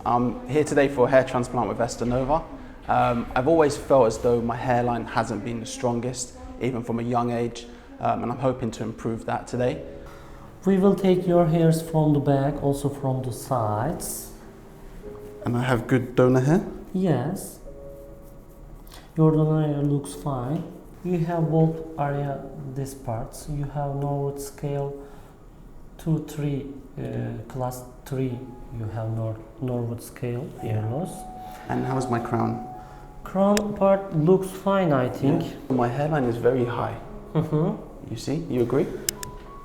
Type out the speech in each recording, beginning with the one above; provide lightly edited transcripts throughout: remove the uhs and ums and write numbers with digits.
I'm here today for a hair transplant with Estenove. I've always felt as though my hairline hasn't been the strongest, even from a young age, and I'm hoping to improve that today. We will take your hairs from the back, also from the sides. And I have good donor hair? Yes. Your donor hair looks fine. You have both area, these parts. You have Norwood Scale 2-3, class 3. You have Norwood Scale hair loss. And how's my crown? Crown part looks fine, I think. Yeah. My hairline is very high. You see? You agree?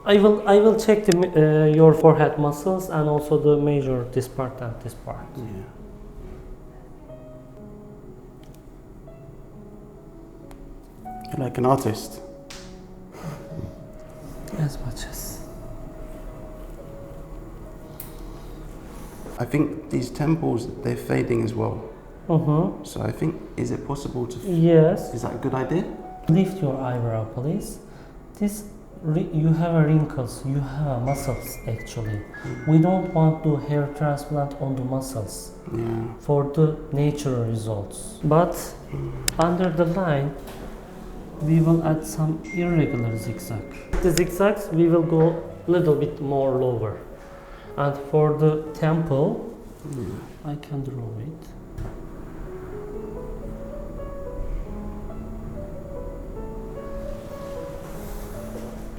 I will check your forehead muscles and also the measure this part and this part. Yeah. You're like an artist. As much as. I think these temples, they're fading as well. So I think, is it possible to... Yes. Is that a good idea? Lift your eyebrow, please. You have wrinkles, you have muscles actually. We don't want to hair transplant on the muscles for the natural results. But under the line, we will add some irregular zigzag. The zigzags, we will go a little bit more lower. And for the temple, I can draw it.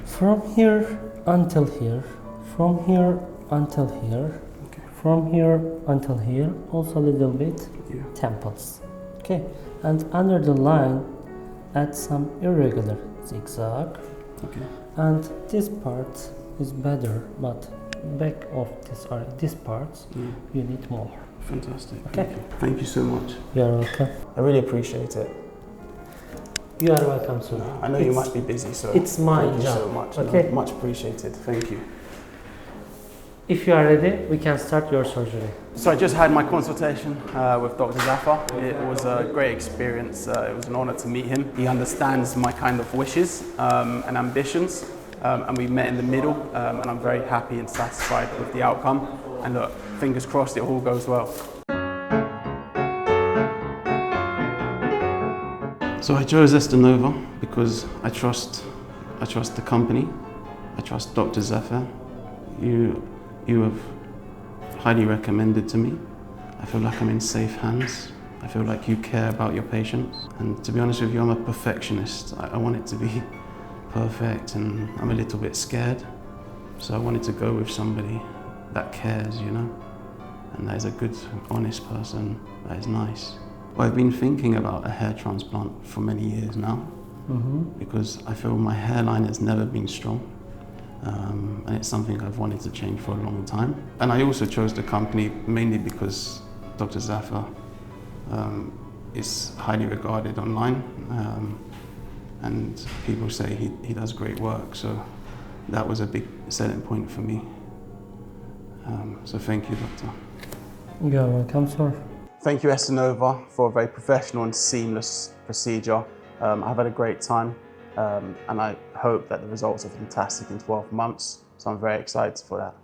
From here until here, from here until here, from here until here, also a little bit, temples. Okay, and under the line, add some irregular zigzag. And this part is better, but back of this part, you need more. Fantastic. Okay. Thank you so much. You are welcome. I really appreciate it. You are welcome, sir. I know you must be busy, so it's my thank you job. so much. Okay. No, much appreciated. Thank you. If you are ready, we can start your surgery. So I just had my consultation with Dr. Zafer. It was a great experience. It was an honor to meet him. He understands my kind of wishes and ambitions, and we met in the middle, and I'm very happy and satisfied with the outcome. And look, fingers crossed it all goes well. So I chose Estenove because I trust the company. I trust Dr. Zafer. You have highly recommended to me. I feel like I'm in safe hands. I feel like you care about your patients. And to be honest with you, I'm a perfectionist. I want it to be perfect, and I'm a little bit scared. So I wanted to go with somebody that cares, you know, and that is a good, honest person, that is nice. Well, I've been thinking about a hair transplant for many years now, because I feel my hairline has never been strong. And it's something I've wanted to change for a long time. And I also chose the company mainly because Dr. Zafer is highly regarded online, and people say he does great work, so that was a big selling point for me. So thank you, Doctor. You're welcome, sir. Thank you, Estenove, for a very professional and seamless procedure. I've had a great time. And I hope that the results are fantastic in 12 months, so I'm very excited for that.